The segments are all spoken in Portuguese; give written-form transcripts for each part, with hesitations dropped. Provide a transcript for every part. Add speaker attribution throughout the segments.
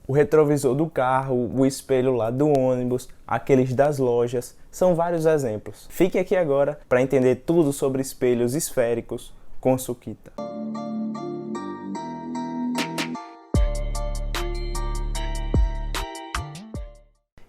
Speaker 1: o retrovisor do carro, o espelho lá do ônibus, aqueles das lojas, são vários exemplos. Fique aqui agora para entender tudo sobre espelhos esféricos com Suquita.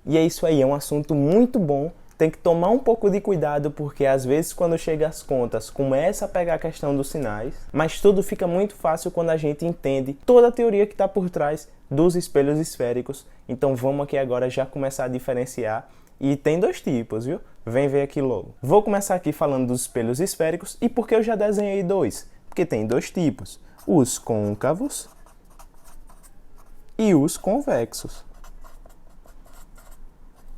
Speaker 1: E é isso aí, é um assunto muito bom. Tem que tomar um pouco de cuidado porque às vezes quando chega as contas começa a pegar a questão dos sinais, mas tudo fica muito fácil quando a gente entende toda a teoria que está por trás dos espelhos esféricos. Então vamos aqui agora já começar a diferenciar. E tem dois tipos, viu? Vem ver aqui logo. Vou começar aqui falando dos espelhos esféricos e por que eu já desenhei dois? Porque tem dois tipos, os côncavos e os convexos.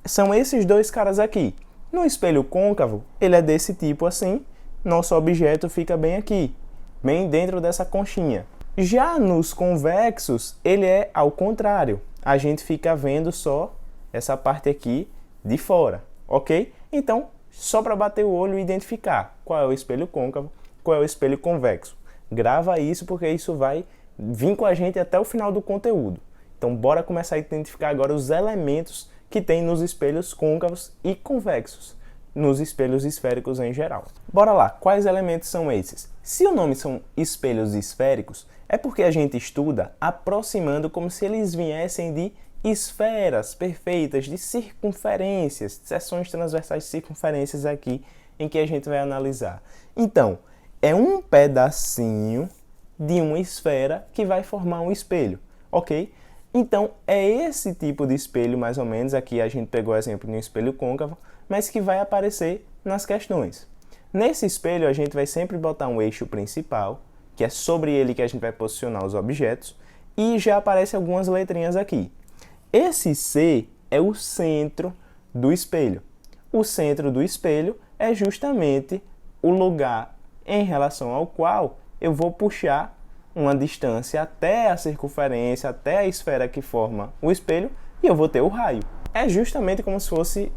Speaker 1: São esses dois caras aqui. No espelho côncavo, ele é desse tipo assim, nosso objeto fica bem aqui, bem dentro dessa conchinha. Já nos convexos, ele é ao contrário, a gente fica vendo só essa parte aqui de fora, ok? Então, só para bater o olho e identificar qual é o espelho côncavo, qual é o espelho convexo. Grava isso porque isso vai vir com a gente até o final do conteúdo. Então, bora começar a identificar agora os elementos que tem nos espelhos côncavos e convexos, nos espelhos esféricos em geral. Bora lá, quais elementos são esses? Se o nome são espelhos esféricos, é porque a gente estuda aproximando como se eles viessem de esferas perfeitas, de circunferências, seções transversais de circunferências aqui em que a gente vai analisar. Então, é um pedacinho de uma esfera que vai formar um espelho, ok? Então, é esse tipo de espelho, mais ou menos, aqui a gente pegou o exemplo de um espelho côncavo, mas que vai aparecer nas questões. Nesse espelho, a gente vai sempre botar um eixo principal, que é sobre ele que a gente vai posicionar os objetos, e já aparecem algumas letrinhas aqui. Esse C é o centro do espelho. O centro do espelho é justamente o lugar em relação ao qual eu vou puxar uma distância até a circunferência, até a esfera que forma o espelho, e eu vou ter o raio. É justamente como se fosse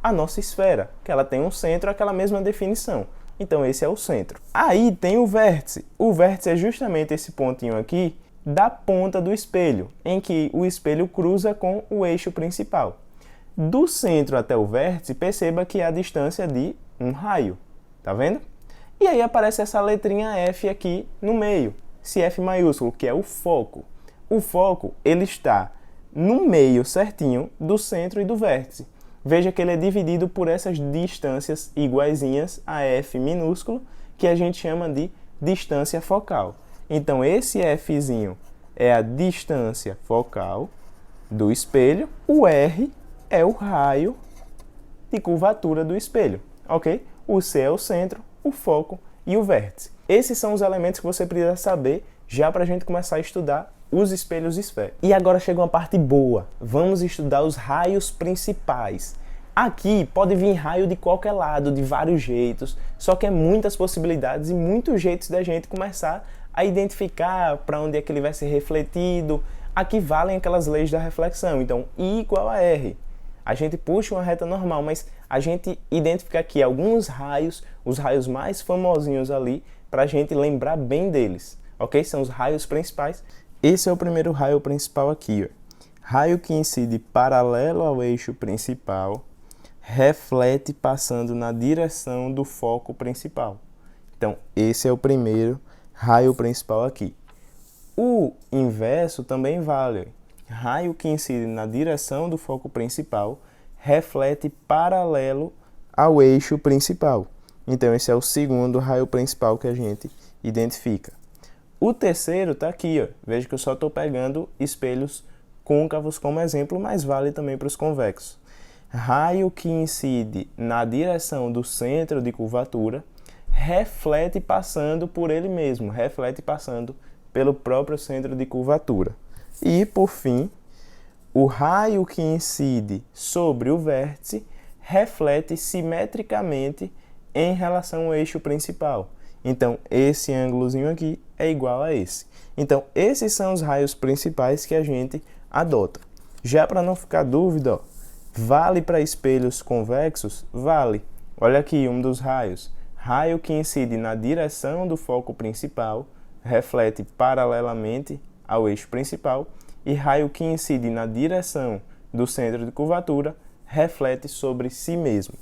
Speaker 1: a nossa esfera, que ela tem um centro, aquela mesma definição. Então esse é o centro. Aí tem o vértice. O vértice é justamente esse pontinho aqui da ponta do espelho, em que o espelho cruza com o eixo principal. Do centro até o vértice, perceba que é a distância de um raio. Tá vendo? E aí aparece essa letrinha F aqui no meio, esse F maiúsculo, que é o foco. O foco, ele está no meio certinho do centro e do vértice. Veja que ele é dividido por essas distâncias iguaizinhas a F minúsculo, que a gente chama de distância focal. Então esse Fzinho é a distância focal do espelho, o R é o raio de curvatura do espelho, ok? O C é o centro, o foco e o vértice. Esses são os elementos que você precisa saber já para a gente começar a estudar os espelhos esféricos. E agora chega uma parte boa. Vamos estudar os raios principais. Aqui pode vir raio de qualquer lado, de vários jeitos, só que é muitas possibilidades e muitos jeitos da gente começar a identificar para onde é que ele vai ser refletido. Aqui valem aquelas leis da reflexão. Então, I igual a R. A gente puxa uma reta normal, mas a gente identifica aqui alguns raios, os raios mais famosinhos ali, para a gente lembrar bem deles, ok? São os raios principais. Esse é o primeiro raio principal aqui, ó. Raio que incide paralelo ao eixo principal, reflete passando na direção do foco principal. Então, esse é o primeiro raio principal aqui. O inverso também vale. Raio que incide na direção do foco principal, reflete paralelo ao eixo principal. Então, esse é o segundo raio principal que a gente identifica. O terceiro está aqui, ó. Veja que eu só estou pegando espelhos côncavos como exemplo, mas vale também para os convexos. Raio que incide na direção do centro de curvatura, reflete passando por ele mesmo, reflete passando pelo próprio centro de curvatura. E, por fim, o raio que incide sobre o vértice reflete simetricamente em relação ao eixo principal. Então, esse ângulozinho aqui é igual a esse. Então, esses são os raios principais que a gente adota. Já para não ficar dúvida, ó, vale para espelhos convexos? Vale. Olha aqui um dos raios. Raio que incide na direção do foco principal, reflete paralelamente ao eixo principal, e raio que incide na direção do centro de curvatura reflete sobre si mesmo.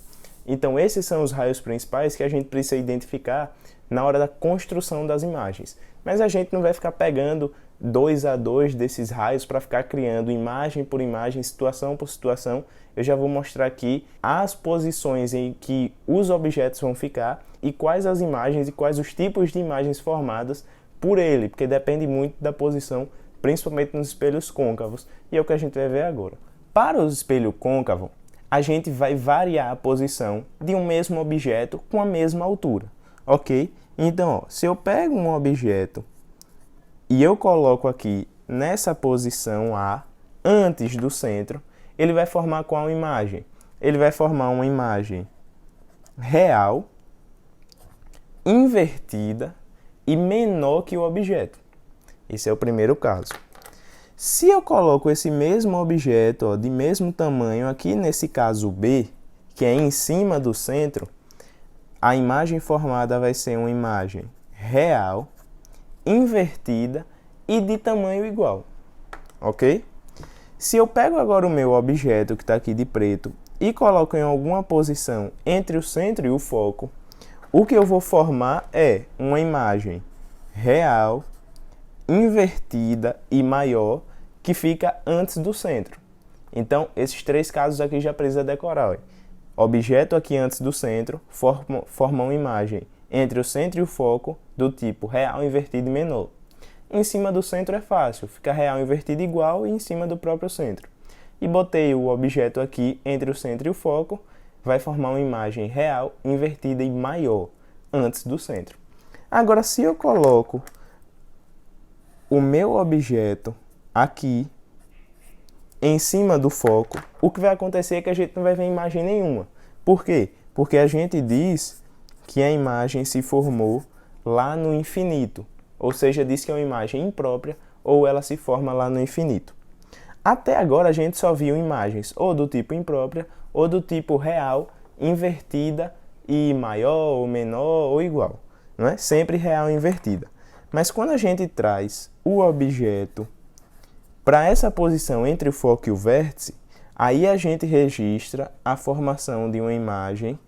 Speaker 1: Então esses são os raios principais que a gente precisa identificar na hora da construção das imagens. Mas a gente não vai ficar pegando 2 a 2 desses raios para ficar criando imagem por imagem, situação por situação. Eu já vou mostrar aqui as posições em que os objetos vão ficar e quais as imagens e quais os tipos de imagens formadas por ele, porque depende muito da posição, principalmente nos espelhos côncavos, e é o que a gente vai ver agora. Para o espelho côncavo, a gente vai variar a posição de um mesmo objeto com a mesma altura, ok? Então, ó, se eu pego um objeto e eu coloco aqui nessa posição A, antes do centro, ele vai formar qual imagem? Ele vai formar uma imagem real, invertida e menor que o objeto. Esse é o primeiro caso. Se eu coloco esse mesmo objeto, ó, de mesmo tamanho aqui nesse caso B, que é em cima do centro, a imagem formada vai ser uma imagem real, invertida e de tamanho igual, ok? Se eu pego agora o meu objeto que está aqui de preto e coloco em alguma posição entre o centro e o foco, o que eu vou formar é uma imagem real, invertida e maior que fica antes do centro. Então, esses 3 casos aqui já precisa decorar. Ó. Objeto aqui antes do centro forma uma imagem entre o centro e o foco do tipo real, invertido e menor. Em cima do centro é fácil, fica real, invertido igual e em cima do próprio centro. E botei o objeto aqui entre o centro e o foco, vai formar uma imagem real, invertida e maior antes do centro. Agora, se eu coloco o meu objeto aqui em cima do foco, o que vai acontecer é que a gente não vai ver imagem nenhuma. Por quê? Porque a gente diz que a imagem se formou lá no infinito, ou seja, diz que é uma imagem imprópria ou ela se forma lá no infinito. Até agora a gente só viu imagens ou do tipo imprópria ou do tipo real, invertida e maior ou menor ou igual, não é? Sempre real invertida. Mas quando a gente traz o objeto para essa posição entre o foco e o vértice, aí a gente registra a formação de uma imagem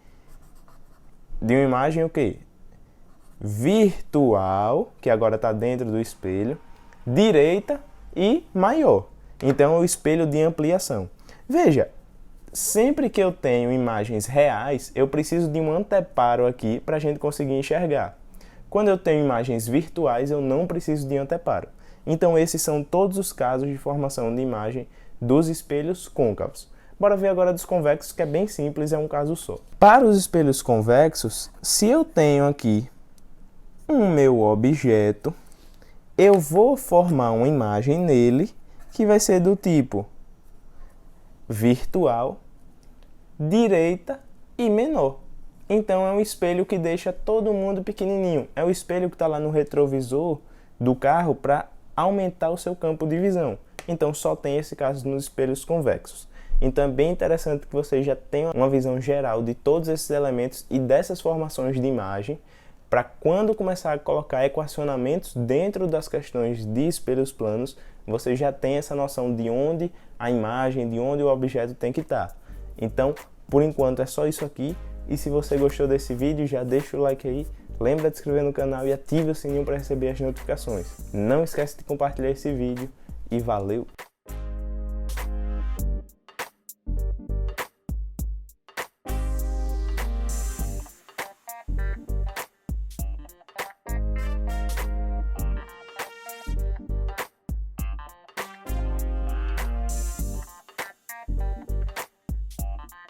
Speaker 1: o quê? Virtual, que agora está dentro do espelho, direita e maior. Então é o espelho de ampliação. Veja, sempre que eu tenho imagens reais, eu preciso de um anteparo aqui para a gente conseguir enxergar. Quando eu tenho imagens virtuais, eu não preciso de anteparo. Então esses são todos os casos de formação de imagem dos espelhos côncavos. Bora ver agora dos convexos, que é bem simples, é um caso só. Para os espelhos convexos, se eu tenho aqui um meu objeto, eu vou formar uma imagem nele que vai ser do tipo virtual, direita e menor. Então é um espelho que deixa todo mundo pequenininho. É o espelho que está lá no retrovisor do carro para aumentar o seu campo de visão. Então só tem esse caso nos espelhos convexos. Então é bem interessante que vocês já tenham uma visão geral de todos esses elementos e dessas formações de imagem, para quando começar a colocar equacionamentos dentro das questões de espelhos planos, você já tem essa noção de onde a imagem, de onde o objeto tem que estar. Então, por enquanto é só isso aqui. E se você gostou desse vídeo, já deixa o like aí, lembra de se inscrever no canal e ative o sininho para receber as notificações. Não esquece de compartilhar esse vídeo e valeu!